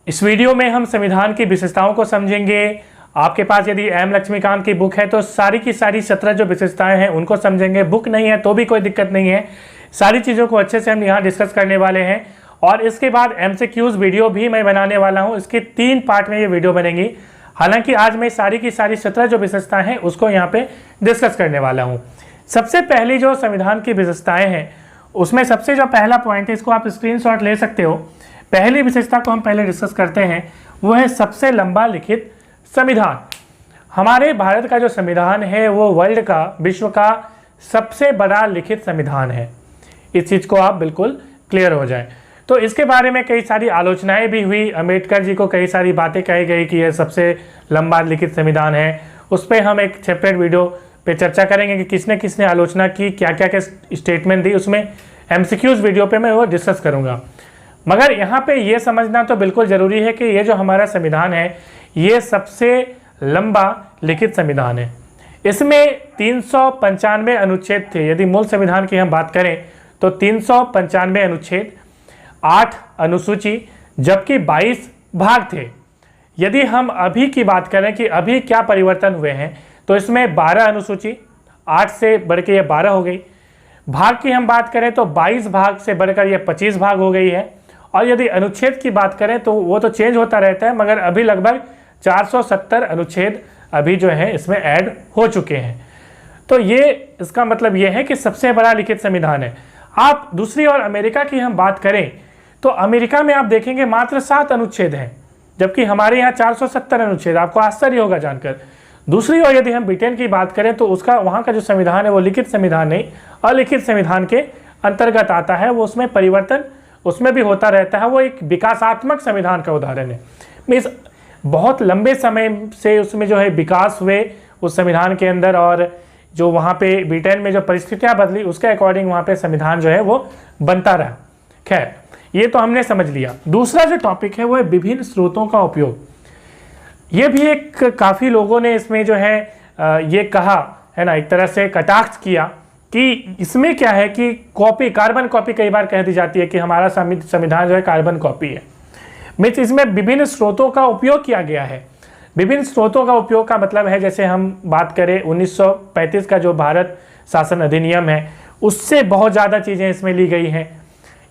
इस वीडियो में हम संविधान की विशेषताओं को समझेंगे। आपके पास यदि एम लक्ष्मीकांत की बुक है तो सारी की सारी 17 जो विशेषताएं हैं उनको समझेंगे। बुक नहीं है तो भी कोई दिक्कत नहीं है, सारी चीज़ों को अच्छे से हम यहाँ डिस्कस करने वाले हैं। और इसके बाद MCQs वीडियो भी मैं बनाने वाला हूँ, इसके 3 पार्ट में ये वीडियो बनेंगी। हालांकि आज मैं सारी की सारी 17 जो विशेषताएं हैं उसको यहाँ पे डिस्कस करने वाला हूँ। सबसे पहली जो संविधान की विशेषताएं हैं उसमें सबसे जो पहला पॉइंट है, इसको आप स्क्रीनशॉट ले सकते हो। पहली विशेषता को हम पहले डिस्कस करते हैं, वो है सबसे लंबा लिखित संविधान। हमारे भारत का जो संविधान है वो वर्ल्ड का, विश्व का सबसे बड़ा लिखित संविधान है। इस चीज़ को आप बिल्कुल क्लियर हो जाए। तो इसके बारे में कई सारी आलोचनाएं भी हुई, अम्बेडकर जी को कई सारी बातें कही गई कि यह सबसे लंबा लिखित संविधान है। उस पर हम एक सेपरेट वीडियो पे चर्चा करेंगे कि किसने किसने आलोचना की, क्या क्या क्या स्टेटमेंट दी, उसमें MCQs वीडियो पे मैं वो डिस्कस करूँगा। मगर यहाँ पे ये समझना तो बिल्कुल ज़रूरी है कि ये जो हमारा संविधान है ये सबसे लंबा लिखित संविधान है। इसमें 395 अनुच्छेद थे। यदि मूल संविधान की हम बात करें तो 395 अनुच्छेद, 8 अनुसूची, जबकि 22 भाग थे। यदि हम अभी की बात करें कि अभी क्या परिवर्तन हुए हैं तो इसमें 12 अनुसूची, 8 से बढ़ के ये 12 हो गई। भाग की हम बात करें तो 22 भाग से बढ़कर ये 25 भाग हो गई है। और यदि अनुच्छेद की बात करें तो वो तो चेंज होता रहता है, मगर अभी लगभग 470 अनुच्छेद अभी जो है इसमें ऐड हो चुके हैं। तो ये इसका मतलब ये है कि सबसे बड़ा लिखित संविधान है। आप दूसरी ओर अमेरिका की हम बात करें तो अमेरिका में आप देखेंगे मात्र 7 अनुच्छेद हैं, जबकि हमारे यहाँ 470 अनुच्छेद। आपको आश्चर्य होगा जानकर। दूसरी ओर यदि हम ब्रिटेन की बात करें तो उसका वहाँ का जो संविधान है वो लिखित संविधान नहीं, अलिखित संविधान के अंतर्गत आता है। वो उसमें परिवर्तन उसमें भी होता रहता है। वो एक विकासात्मक संविधान का उदाहरण है। मीन्स बहुत लंबे समय से उसमें जो है विकास हुए उस संविधान के अंदर, और जो वहाँ पे ब्रिटेन में जो परिस्थितियाँ बदली उसके अकॉर्डिंग वहाँ पे संविधान जो है वो बनता रहा। खैर, ये तो हमने समझ लिया। दूसरा जो टॉपिक है वो है विभिन्न स्रोतों का उपयोग। ये भी एक काफ़ी लोगों ने इसमें जो है ये कहा है ना, एक तरह से कटाक्ष किया कि इसमें क्या है कि कॉपी, कार्बन कॉपी कई बार कह दी जाती है कि हमारा संविधान जो है कार्बन कॉपी है। मीन्स इसमें विभिन्न स्रोतों का उपयोग किया गया है। विभिन्न स्रोतों का उपयोग का मतलब है, जैसे हम बात करें 1935 का जो भारत शासन अधिनियम है उससे बहुत ज़्यादा चीज़ें इसमें ली गई हैं।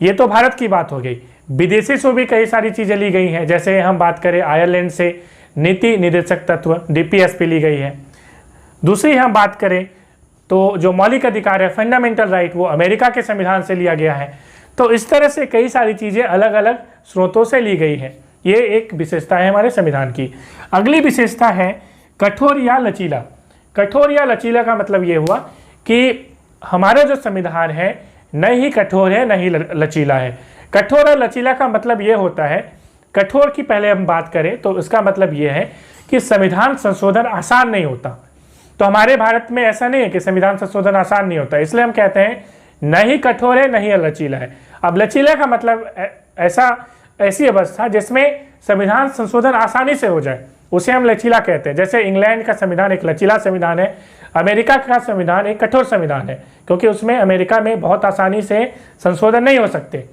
ये तो भारत की बात हो गई। विदेशी से भी कई सारी चीज़ें ली गई हैं। जैसे हम बात करें आयरलैंड से नीति निर्देशक तत्व DPSP ली गई है। दूसरी हम बात करें तो जो मौलिक अधिकार है, फंडामेंटल राइट, वो अमेरिका के संविधान से लिया गया है। तो इस तरह से कई सारी चीज़ें अलग अलग स्रोतों से ली गई है। ये एक विशेषता है हमारे संविधान की। अगली विशेषता है कठोर या लचीला। कठोर या लचीला का मतलब ये हुआ कि हमारा जो संविधान है न ही कठोर है न ही लचीला है। कठोर और लचीला का मतलब ये होता है, कठोर की पहले हम बात करें तो इसका मतलब ये है कि संविधान संशोधन आसान नहीं होता। तो हमारे भारत में ऐसा नहीं है कि संविधान संशोधन आसान नहीं होता, इसलिए हम कहते हैं न ही कठोर है न ही लचीला है। अब लचीला का मतलब ऐसी अवस्था जिसमें संविधान संशोधन आसानी से हो जाए, उसे हम लचीला कहते हैं। जैसे इंग्लैंड का संविधान एक लचीला संविधान है, अमेरिका का संविधान एक कठोर संविधान है, क्योंकि उसमें अमेरिका में बहुत आसानी से संशोधन नहीं हो सकते।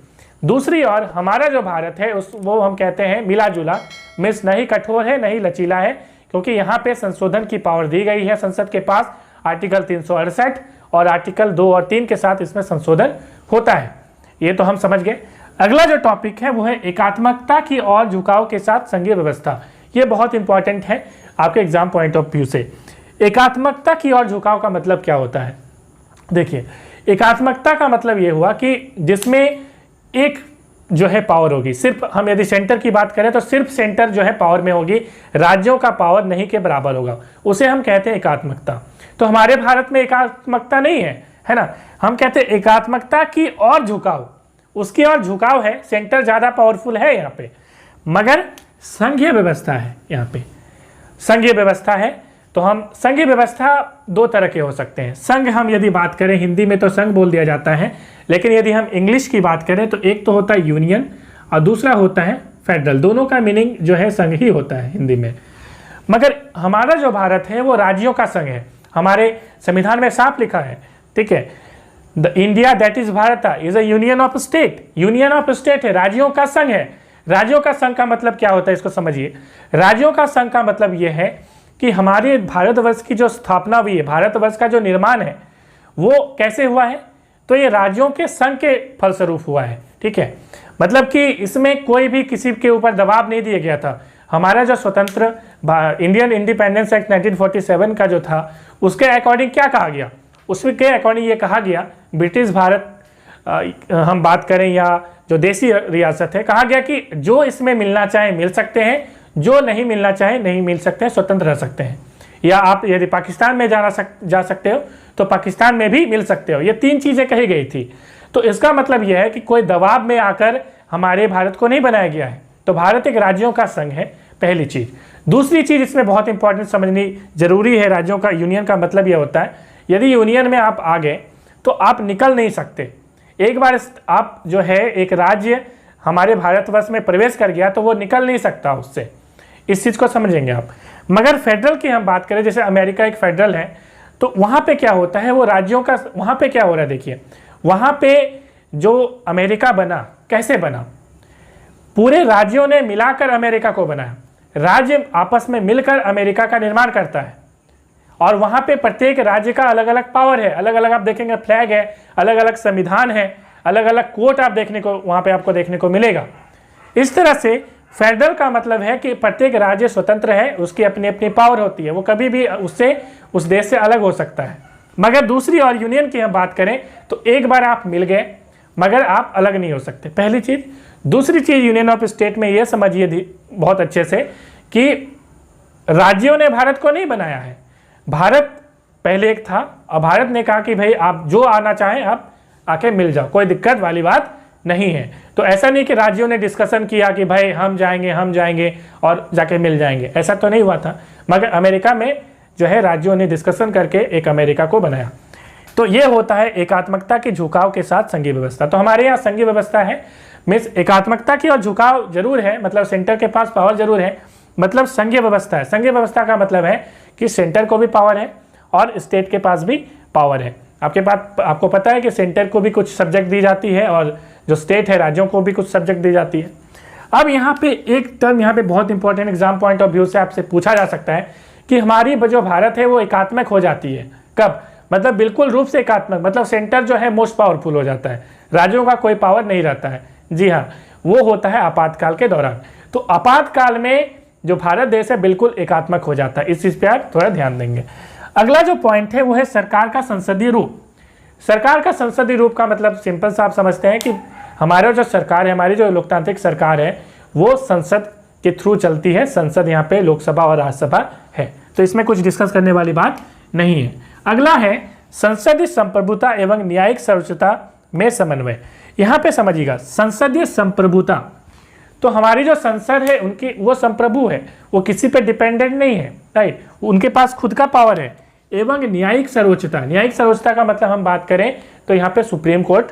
दूसरी ओर हमारा जो भारत है वो हम कहते हैं मिला जुला, मीन्स न ही कठोर है न ही लचीला है, क्योंकि यहाँ पे संशोधन की पावर दी गई है संसद के पास। आर्टिकल 368 और आर्टिकल 2 और 3 के साथ इसमें संशोधन होता है। ये तो हम समझ गए। अगला जो टॉपिक है वो है एकात्मकता की ओर झुकाव के साथ संघीय व्यवस्था। ये बहुत इंपॉर्टेंट है आपके एग्जाम पॉइंट ऑफ व्यू से। एकात्मकता की ओर झुकाव का मतलब क्या होता है? देखिए, एकात्मकता का मतलब ये हुआ कि जिसमें एक जो है पावर होगी, सिर्फ हम यदि सेंटर की बात करें तो सिर्फ सेंटर जो है पावर में होगी, राज्यों का पावर नहीं के बराबर होगा, उसे हम कहते हैं एकात्मकता। तो हमारे भारत में एकात्मकता नहीं है ना। हम कहते हैं एकात्मकता की ओर झुकाव, उसकी ओर झुकाव है, सेंटर ज़्यादा पावरफुल है यहाँ पे, मगर संघीय व्यवस्था है। यहाँ पे संघीय व्यवस्था है तो हम संघीय व्यवस्था 2 तरह के हो सकते हैं। संघ हम यदि बात करें, हिंदी में तो संघ बोल दिया जाता है, लेकिन यदि हम इंग्लिश की बात करें तो एक तो होता है यूनियन और दूसरा होता है फेडरल। दोनों का मीनिंग जो है संघ ही होता है हिंदी में। मगर हमारा जो भारत है वो राज्यों का संघ है। हमारे संविधान में साफ लिखा है, ठीक है, the India that is Bharat is a union of state. Union of state है, राज्यों का संघ है। राज्यों का संघ का मतलब क्या होता है, इसको समझिए। राज्यों का संघ का मतलब यह है कि हमारे भारतवर्ष की जो स्थापना हुई है, भारतवर्ष का जो निर्माण है वो कैसे हुआ है, तो ये राज्यों के संघ के फलस्वरूप हुआ है। ठीक है, मतलब कि इसमें कोई भी किसी के ऊपर दबाव नहीं दिया गया था। हमारा जो स्वतंत्र इंडियन इंडिपेंडेंस एक्ट 1947 का जो था, उसके अकॉर्डिंग क्या कहा गया, उसके अकॉर्डिंग ये कहा गया, ब्रिटिश भारत हम बात करें या जो देसी रियासत है, कहा गया कि जो इसमें मिलना चाहे मिल सकते हैं, जो नहीं मिलना चाहे नहीं मिल सकते हैं, स्वतंत्र रह सकते हैं। या आप यदि पाकिस्तान में जा सकते हो तो पाकिस्तान में भी मिल सकते हो। ये 3 चीज़ें कही गई थी। तो इसका मतलब यह है कि कोई दबाव में आकर हमारे भारत को नहीं बनाया गया है। तो भारत एक राज्यों का संघ है, पहली चीज़। दूसरी चीज़ इसमें बहुत इंपॉर्टेंट समझनी जरूरी है, राज्यों का, यूनियन का मतलब यह होता है, यदि यूनियन में आप आ गए तो आप निकल नहीं सकते। एक बार आप जो है एक राज्य हमारे भारतवर्ष में प्रवेश कर गया तो वो निकल नहीं सकता उससे, इस चीज़ को समझेंगे आप। मगर फेडरल की हम बात करें, जैसे अमेरिका एक फेडरल है, तो वहाँ पे क्या होता है, वो राज्यों का, वहाँ पे क्या हो रहा है देखिए, वहाँ पे जो अमेरिका बना, कैसे बना, पूरे राज्यों ने मिलाकर अमेरिका को बनाया। राज्य आपस में मिलकर अमेरिका का निर्माण करता है और वहाँ पे प्रत्येक राज्य का अलग अलग पावर है, अलग अलग आप देखेंगे फ्लैग है, अलग अलग संविधान है, अलग अलग कोर्ट आप देखने को वहाँ पे आपको देखने को मिलेगा। इस तरह से फेडरल का मतलब है कि प्रत्येक राज्य स्वतंत्र है, उसकी अपनी अपनी पावर होती है, वो कभी भी उससे, उस देश से अलग हो सकता है। मगर दूसरी और यूनियन की हम बात करें तो एक बार आप मिल गए मगर आप अलग नहीं हो सकते, पहली चीज़। दूसरी चीज़ यूनियन ऑफ स्टेट में ये समझिए बहुत अच्छे से कि राज्यों ने भारत को नहीं बनाया है। भारत पहले एक था और भारत ने कहा कि भाई आप जो आना चाहें आप आके मिल जाओ, कोई दिक्कत वाली बात नहीं है। तो ऐसा नहीं कि राज्यों ने डिस्कशन किया कि भाई हम जाएंगे और जाके मिल जाएंगे, ऐसा तो नहीं हुआ था। मगर अमेरिका में जो है राज्यों ने डिस्कशन करके एक अमेरिका को बनाया। तो ये होता है एकात्मकता के झुकाव के साथ संघीय व्यवस्था। तो हमारे यहाँ संघीय व्यवस्था है, मीन्स एकात्मकता की और झुकाव जरूर है, मतलब सेंटर के पास पावर जरूर है, मतलब संघीय व्यवस्था है। संघीय व्यवस्था का मतलब है कि सेंटर को भी पावर है और स्टेट के पास भी पावर है। आपको पता है कि सेंटर को भी कुछ सब्जेक्ट दी जाती है और जो स्टेट है राज्यों को भी कुछ सब्जेक्ट दी जाती है। अब यहाँ पे एक टर्म यहाँ पे बहुत important exam point of view से आपसे पूछा जा सकता है कि हमारी जो भारत है वो एकात्मक हो जाती है कब, मतलब बिल्कुल रूप से एकात्मक, मतलब सेंटर जो है मोस्ट पावरफुल हो जाता है, राज्यों का कोई पावर नहीं रहता है। जी हाँ, वो होता है आपातकाल के दौरान। तो आपातकाल में जो भारत देश है बिल्कुल एकात्मक हो जाता है, इस चीज़ पे आप थोड़ा ध्यान देंगे। अगला जो पॉइंट है वो है सरकार का संसदीय रूप। सरकार का संसदीय रूप का मतलब सिंपल सा आप समझते हैं कि हमारा जो सरकार है, हमारी जो लोकतांत्रिक सरकार है वो संसद के थ्रू चलती है। संसद यहाँ पे लोकसभा और राज्यसभा है, तो इसमें कुछ डिस्कस करने वाली बात नहीं है। अगला है संसदीय संप्रभुता एवं न्यायिक सर्वोच्चता में समन्वय। यहाँ पे समझिएगा, संसदीय संप्रभुता, तो हमारी जो संसद है उनकी वो संप्रभु है, वो किसी पे डिपेंडेंट नहीं है, राइट, उनके पास खुद का पावर है। एवं न्यायिक सर्वोच्चता, न्यायिक सर्वोच्चता का मतलब हम बात करें तो यहाँ पे सुप्रीम कोर्ट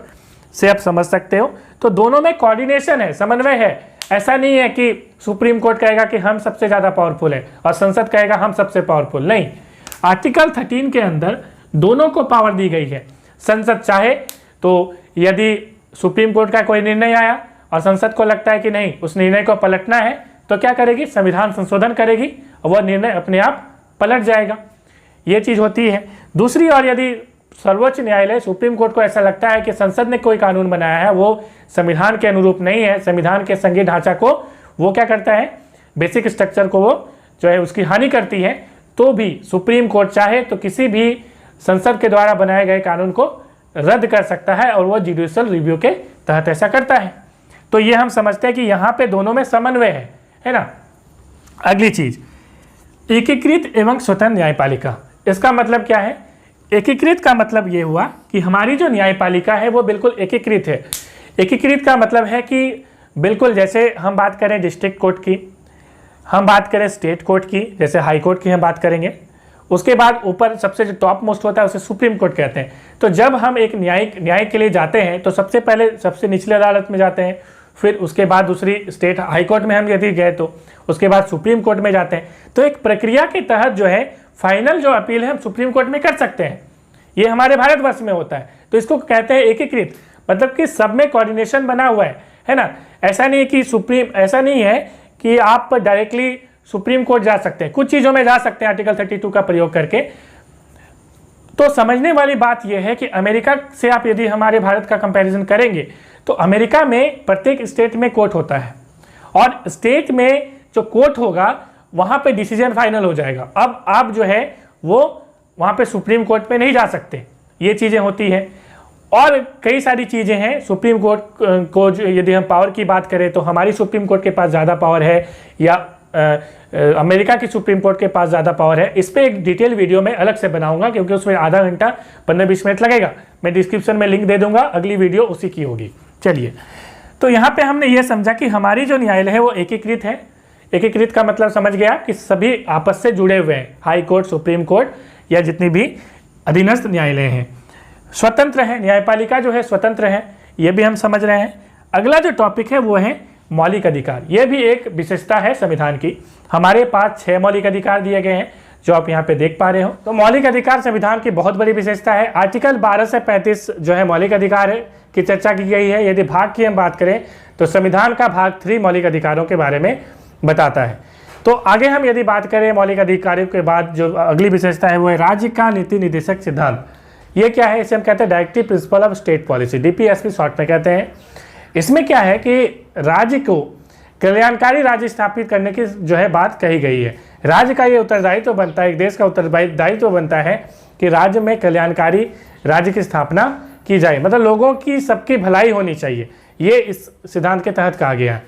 से आप समझ सकते हो। तो दोनों में कोऑर्डिनेशन है, समन्वय है। ऐसा नहीं है कि सुप्रीम कोर्ट कहेगा कि हम सबसे ज़्यादा पावरफुल है और संसद कहेगा हम सबसे पावरफुल, नहीं। आर्टिकल 13 के अंदर दोनों को पावर दी गई है। संसद चाहे तो यदि सुप्रीम कोर्ट का कोई निर्णय आया और संसद को लगता है कि नहीं उस निर्णय को पलटना है, तो क्या करेगी, संविधान संशोधन करेगी और वह निर्णय अपने आप पलट जाएगा। ये चीज़ होती है। दूसरी ओर यदि सर्वोच्च न्यायालय, सुप्रीम कोर्ट को ऐसा लगता है कि संसद ने कोई कानून बनाया है वो संविधान के अनुरूप नहीं है, संविधान के संघीय ढांचा को वो क्या करता है, बेसिक स्ट्रक्चर को वो जो है उसकी हानि करती है, तो भी सुप्रीम कोर्ट चाहे तो किसी भी संसद के द्वारा बनाए गए कानून को रद्द कर सकता है और वो जुडिशियल रिव्यू के तहत ऐसा करता है। तो ये हम समझते हैं कि यहाँ पे दोनों में समन्वय है ना। अगली चीज, एकीकृत एवं स्वतंत्र न्यायपालिका। इसका मतलब क्या है, एकीकृत का मतलब ये हुआ कि हमारी जो न्यायपालिका है वो बिल्कुल एकीकृत है। एकीकृत का मतलब है कि बिल्कुल जैसे हम बात करें डिस्ट्रिक्ट कोर्ट की, हम बात करें स्टेट कोर्ट की, जैसे हाई कोर्ट की हम बात करेंगे, उसके बाद ऊपर सबसे जो टॉप मोस्ट होता है उसे सुप्रीम कोर्ट कहते हैं। तो जब हम एक न्याय के लिए जाते हैं तो सबसे पहले सबसे निचले अदालत में जाते हैं, फिर उसके बाद दूसरी स्टेट हाई कोर्ट में हम यदि गए तो उसके बाद सुप्रीम कोर्ट में जाते हैं। तो एक प्रक्रिया के तहत जो है फाइनल जो अपील है हम सुप्रीम कोर्ट में कर सकते हैं। ये हमारे भारतवर्ष में होता है, तो इसको कहते हैं एकीकृत, मतलब कि सब में कोऑर्डिनेशन बना हुआ है ना। ऐसा नहीं है कि आप डायरेक्टली सुप्रीम कोर्ट जा सकते हैं, कुछ चीज़ों में जा सकते हैं आर्टिकल 32 का प्रयोग करके। तो समझने वाली बात यह है कि अमेरिका से आप यदि हमारे भारत का कंपैरिजन करेंगे तो अमेरिका में प्रत्येक स्टेट में कोर्ट होता है और स्टेट में जो कोर्ट होगा वहाँ पे डिसीजन फाइनल हो जाएगा। अब आप जो है वो वहाँ पे सुप्रीम कोर्ट में नहीं जा सकते, ये चीज़ें होती हैं। और कई सारी चीज़ें हैं सुप्रीम कोर्ट को यदि हम पावर की बात करें तो हमारी सुप्रीम कोर्ट के पास ज़्यादा पावर है या अमेरिका की सुप्रीम कोर्ट के पास ज़्यादा पावर है। इस पर एक डिटेल वीडियो में अलग से बनाऊंगा क्योंकि उसमें आधा घंटा 15-20 मिनट लगेगा। मैं डिस्क्रिप्शन में लिंक दे दूंगा, अगली वीडियो उसी की होगी। चलिए, तो यहाँ पे हमने ये समझा कि हमारी जो न्यायालय है वो एकीकृत है। एकीकृत का मतलब समझ गया कि सभी आपस से जुड़े हुए हैं, हाई कोर्ट, सुप्रीम कोर्ट या जितनी भी अधीनस्थ न्यायालय हैं। स्वतंत्र है, न्यायपालिका जो है स्वतंत्र है, ये भी हम समझ रहे हैं। अगला जो टॉपिक है वो है मौलिक अधिकार। ये भी एक विशेषता है संविधान की। हमारे पास 6 मौलिक अधिकार दिए गए हैं जो आप यहाँ पे देख पा रहे हो। तो मौलिक अधिकार संविधान की बहुत बड़ी विशेषता है। आर्टिकल 12 से 35 जो है मौलिक अधिकार है की चर्चा की गई है। यदि भाग की हम बात करें तो संविधान का भाग 3 मौलिक अधिकारों के बारे में बताता है। तो आगे हम यदि बात करें मौलिक अधिकारों के बाद जो अगली विशेषता है वो है राज्य का नीति निर्देशक सिद्धांत। ये क्या है? इसे हम कहते हैं directive principle of state policy, DPSP short में कहते हैं। इसमें क्या है कि राज्य को कल्याणकारी राज्य स्थापित करने की जो है बात कही गई है। राज्य का ये उत्तरदायित्व बनता है, एक देश का उत्तरदायित्व बनता है कि राज्य में कल्याणकारी राज्य की स्थापना की जाए, मतलब लोगों की सबकी भलाई होनी चाहिए। ये इस सिद्धांत के तहत कहा गया है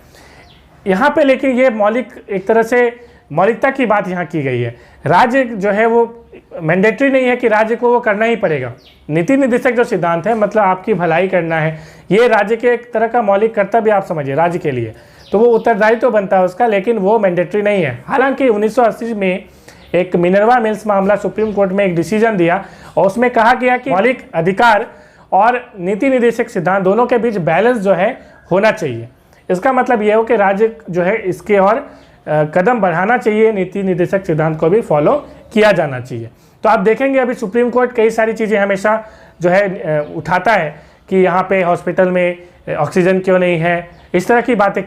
यहाँ पे। लेकिन ये मौलिक, एक तरह से मौलिकता की बात यहाँ की गई है। राज्य जो है वो मैंडेटरी नहीं है कि राज्य को वो करना ही पड़ेगा। नीति निर्देशक जो सिद्धांत है मतलब आपकी भलाई करना है, ये राज्य के एक तरह का मौलिक कर्तव्य आप समझिए राज्य के लिए, तो वो उत्तरदायित्व तो बनता है उसका, लेकिन वो मैंडेटरी नहीं है। हालांकि 1980 में एक मिनर्वा मिल्स मामला सुप्रीम कोर्ट में एक डिसीजन दिया और उसमें कहा गया कि मौलिक अधिकार और नीति निर्देशक सिद्धांत दोनों के बीच बैलेंस जो है होना चाहिए। इसका मतलब ये हो कि राज्य जो है इसके और कदम बढ़ाना चाहिए, नीति निर्देशक सिद्धांत को भी फॉलो किया जाना चाहिए। तो आप देखेंगे अभी सुप्रीम कोर्ट कई सारी चीज़ें हमेशा जो है उठाता है कि यहाँ पे हॉस्पिटल में ऑक्सीजन क्यों नहीं है, इस तरह की बातें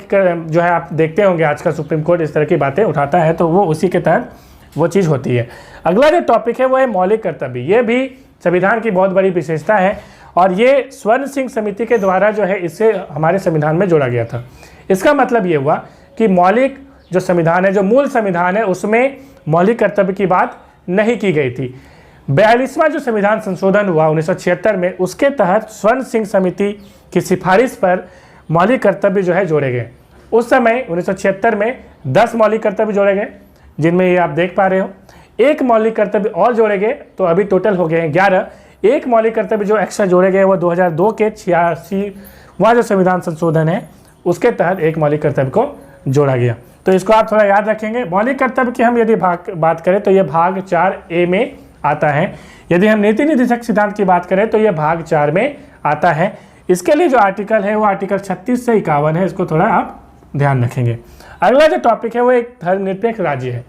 जो है आप देखते होंगे आजकल सुप्रीम कोर्ट इस तरह की बातें उठाता है, तो वो उसी के तहत वो चीज़ होती है। अगला जो टॉपिक है वो है मौलिक कर्तव्य। ये भी संविधान की बहुत बड़ी विशेषता है और ये स्वर्ण सिंह समिति के द्वारा जो है इसे हमारे संविधान में जोड़ा गया था। इसका मतलब ये हुआ कि मौलिक जो संविधान है, जो मूल संविधान है, उसमें मौलिक कर्तव्य की बात नहीं की गई थी। 42वां जो संविधान संशोधन हुआ 1976 में, उसके तहत स्वर्ण सिंह समिति की सिफारिश पर मौलिक कर्तव्य जो है जोड़े गए। उस समय 1976 में 10 मौलिक कर्तव्य जोड़े गए, जिनमें ये आप देख पा रहे हो। एक मौलिक कर्तव्य और जोड़े गए तो अभी टोटल हो गए हैं 11। एक मौलिक कर्तव्य जो एक्स्ट्रा जोड़े गए वो 2002 के 86वां जो संविधान संशोधन है उसके तहत एक मौलिक कर्तव्य को जोड़ा गया। तो इसको आप थोड़ा याद रखेंगे। मौलिक कर्तव्य की हम यदि बात करें तो ये भाग 4A में आता है। यदि हम नीति निर्देशक सिद्धांत की बात करें तो ये भाग 4 में आता है। इसके लिए जो आर्टिकल है वो आर्टिकल 36 से 51 है, इसको थोड़ा आप ध्यान रखेंगे। अगला जो टॉपिक है वो एक धर्मनिरपेक्ष राज्य है।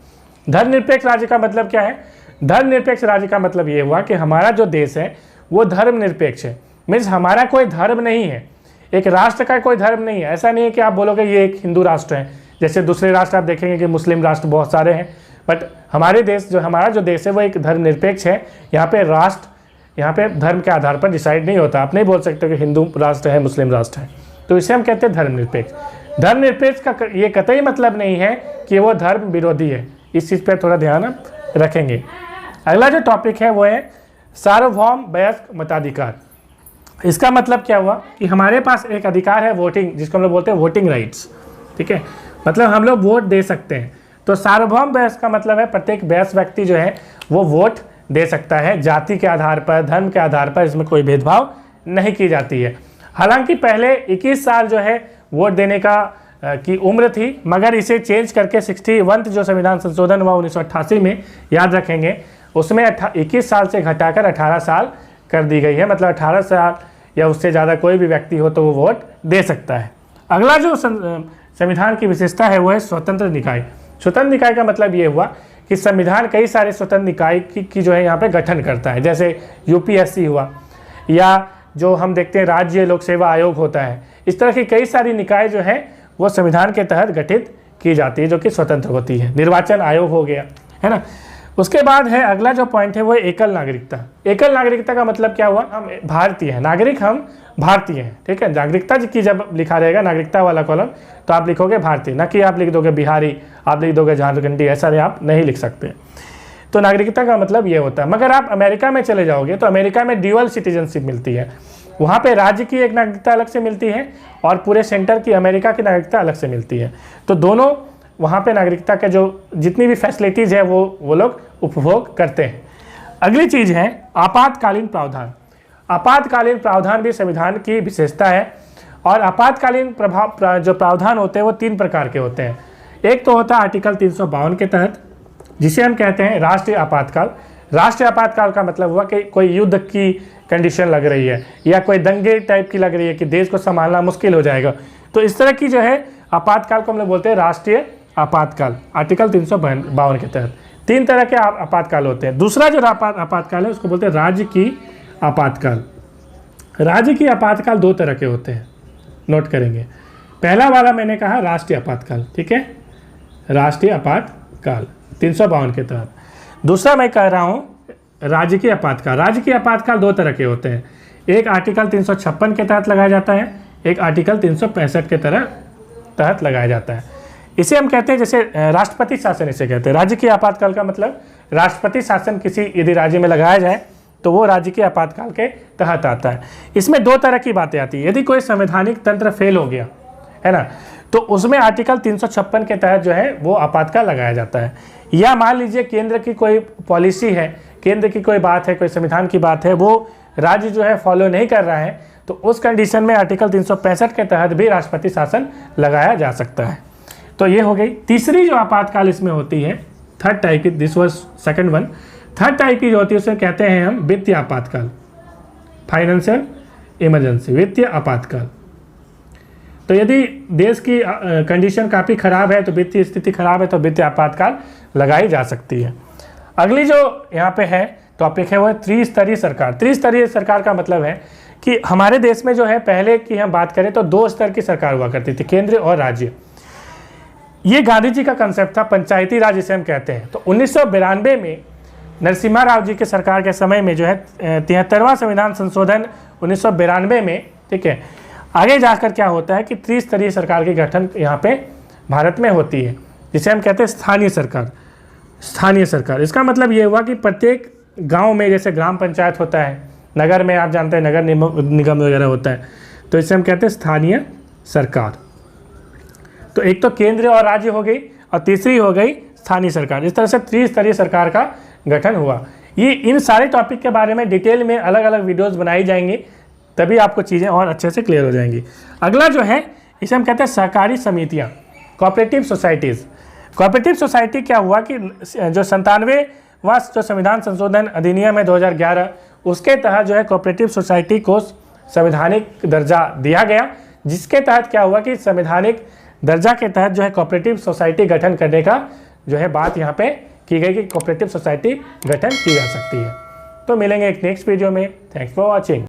धर्मनिरपेक्ष राज्य का मतलब क्या है? धर्मनिरपेक्ष राज्य का मतलब ये हुआ कि हमारा जो देश है वो धर्मनिरपेक्ष है। मीन्स हमारा कोई धर्म नहीं है, एक राष्ट्र का कोई धर्म नहीं है। ऐसा नहीं है कि आप बोलोगे ये एक हिंदू राष्ट्र है, जैसे दूसरे राष्ट्र आप देखेंगे कि मुस्लिम राष्ट्र बहुत सारे हैं, बट हमारे देश जो हमारा जो देश है वो एक धर्मनिरपेक्ष है। यहाँ पे राष्ट्र, यहाँ पे धर्म के आधार पर डिसाइड नहीं होता। आप नहीं बोल सकते कि हिंदू राष्ट्र है, मुस्लिम राष्ट्र है, तो इसे हम कहते हैं धर्मनिरपेक्ष। धर्मनिरपेक्ष का ये कतई मतलब नहीं है कि वो धर्म विरोधी है। इस चीज़ पर थोड़ा ध्यान रखेंगे। अगला जो टॉपिक है वो है सार्वभौम वयस्क मताधिकार। इसका मतलब क्या हुआ कि हमारे पास एक अधिकार है वोटिंग, जिसको हम लोग बोलते हैं वोटिंग राइट्स, ठीक है, मतलब हम लोग वोट दे सकते हैं। तो सार्वभौम वयस्क का मतलब है प्रत्येक वयस्क व्यक्ति जो है वो वोट दे सकता है, जाति के आधार पर, धर्म के आधार पर, इसमें कोई भेदभाव नहीं की जाती है। हालांकि पहले 21 साल जो है वोट देने की उम्र थी, मगर इसे चेंज करके 61 जो संविधान संशोधन हुआ 1988 में, याद रखेंगे, उसमें 21 साल से घटाकर 18 साल कर दी गई है। मतलब 18 साल या उससे ज़्यादा कोई भी व्यक्ति हो तो वो वोट दे सकता है। अगला जो संविधान की विशेषता है वो है स्वतंत्र निकाय। स्वतंत्र निकाय का मतलब ये हुआ कि संविधान कई सारे स्वतंत्र निकाय की जो है यहाँ पे गठन करता है, जैसे UPSC हुआ या जो हम देखते हैं राज्य लोक सेवा आयोग होता है, इस तरह की कई सारी निकाय जो है वो संविधान के तहत गठित की जाती है जो कि स्वतंत्र होती है। निर्वाचन आयोग हो गया, है ना। उसके बाद है अगला जो पॉइंट है वो एकल नागरिकता। एकल नागरिकता का मतलब क्या हुआ, हम भारतीय हैं, नागरिक हम भारतीय हैं, ठीक है। नागरिकता की जब लिखा रहेगा नागरिकता वाला कॉलम तो आप लिखोगे भारतीय, ना कि आप लिख दोगे बिहारी, आप लिख दोगे झारखंडी, ऐसा आप नहीं लिख सकते। तो नागरिकता का मतलब ये होता है। मगर आप अमेरिका में चले जाओगे तो अमेरिका में ड्यूअल सिटीजनशिप मिलती है, वहाँ पे राज्य की एक नागरिकता अलग से मिलती है और पूरे सेंटर की अमेरिका की नागरिकता अलग से मिलती है। तो दोनों वहाँ पे नागरिकता के जो जितनी भी फैसिलिटीज़ है वो लोग उपभोग करते हैं। अगली चीज़ है आपातकालीन प्रावधान। आपातकालीन प्रावधान भी संविधान की विशेषता है और आपातकालीन जो प्रावधान होते हैं वो 3 प्रकार के होते हैं। एक तो होता है आर्टिकल 352 के तहत, जिसे हम कहते हैं राष्ट्रीय आपातकाल। राष्ट्रीय आपातकाल का मतलब हुआ कि कोई युद्ध की कंडीशन लग रही है या कोई दंगे टाइप की लग रही है कि देश को संभालना मुश्किल हो जाएगा, तो इस तरह की जो है आपातकाल को हम लोग बोलते हैं राष्ट्रीय आपातकाल, आर्टिकल 352 के तहत। 3 तरह के आपातकाल होते हैं। दूसरा जो आपातकाल है उसको बोलते हैं राज्य की आपातकाल। राज्य की आपातकाल 2 तरह के होते हैं, नोट करेंगे। पहला वाला मैंने कहा राष्ट्रीय आपातकाल, ठीक है, राष्ट्रीय आपातकाल 352 के तहत। दूसरा मैं कह रहा हूँ राज्य की आपातकाल। राज्य की आपातकाल 2 तरह के होते हैं, एक आर्टिकल 356 के तहत लगाया जाता है, एक आर्टिकल 365 के तहत लगाया जाता है। इसे हम कहते हैं जैसे राष्ट्रपति शासन, इसे कहते हैं। राज्य की आपातकाल का मतलब राष्ट्रपति शासन किसी यदि राज्य में लगाया जाए तो वो राज्य के आपातकाल के तहत आता है। इसमें 2 तरह की बातें आती है। यदि कोई संवैधानिक तंत्र फेल हो गया है ना, तो उसमें आर्टिकल 356 के तहत जो है वो आपातकाल लगाया जाता है। या मान लीजिए केंद्र की कोई पॉलिसी है, केंद्र की कोई बात है, कोई संविधान की बात है, वो राज्य जो है फॉलो नहीं कर रहा है, तो उस कंडीशन में आर्टिकल 365 के तहत भी राष्ट्रपति शासन लगाया जा सकता है। तो ये हो गई। तीसरी जो आपातकाल इसमें होती है, थर्ड टाइप की, this was second one. Third type की जो होती है उसे कहते हैं हम वित्तीय आपातकाल, फाइनेंशियल इमरजेंसी, वित्तीय आपातकाल। तो यदि देश की कंडीशन काफ़ी ख़राब है, तो वित्तीय स्थिति खराब है, तो वित्तीय आपातकाल लगाई जा सकती है। अगली जो यहाँ पे है टॉपिक है वो है त्रिस्तरीय सरकार। त्रिस्तरीय सरकार का मतलब है कि हमारे देश में जो है पहले की हम बात करें तो 2 स्तर की सरकार हुआ करती थी, केंद्र और राज्य। ये गांधी जी का कंसेप्ट था, पंचायती राज जिसे हम कहते हैं। तो 1992 में नरसिम्हा राव जी के सरकार के समय में जो है 73वां संविधान संशोधन 1992 में, ठीक है, आगे जाकर क्या होता है कि त्रिस्तरीय सरकार की गठन यहाँ पे भारत में होती है, जिसे हम कहते हैं स्थानीय सरकार। स्थानीय सरकार इसका मतलब ये हुआ कि प्रत्येक गांव में जैसे ग्राम पंचायत होता है, नगर में आप जानते हैं नगर निगम वगैरह होता है, तो इसे हम कहते हैं स्थानीय सरकार। तो एक तो केंद्र और राज्य हो गई और तीसरी हो गई स्थानीय सरकार। इस तरह से त्रिस्तरीय सरकार का गठन हुआ। ये इन सारे टॉपिक के बारे में डिटेल में अलग अलग वीडियोस बनाई जाएंगी, तभी आपको चीज़ें और अच्छे से क्लियर हो जाएंगी। अगला जो है इसे हम कहते हैं सहकारी समितियाँ, कोऑपरेटिव सोसाइटीज़। कोऑपरेटिव सोसाइटी क्या हुआ कि जो 97वां जो संविधान संशोधन अधिनियम है 2011, उसके तहत जो है कोऑपरेटिव सोसाइटी को संवैधानिक दर्जा दिया गया, जिसके तहत क्या हुआ कि संवैधानिक दर्जा के तहत जो है कोऑपरेटिव सोसाइटी गठन करने का जो है बात यहाँ पे की गई कि कोऑपरेटिव सोसाइटी गठन की जा सकती है। तो मिलेंगे एक नेक्स्ट वीडियो में। Thanks for watching.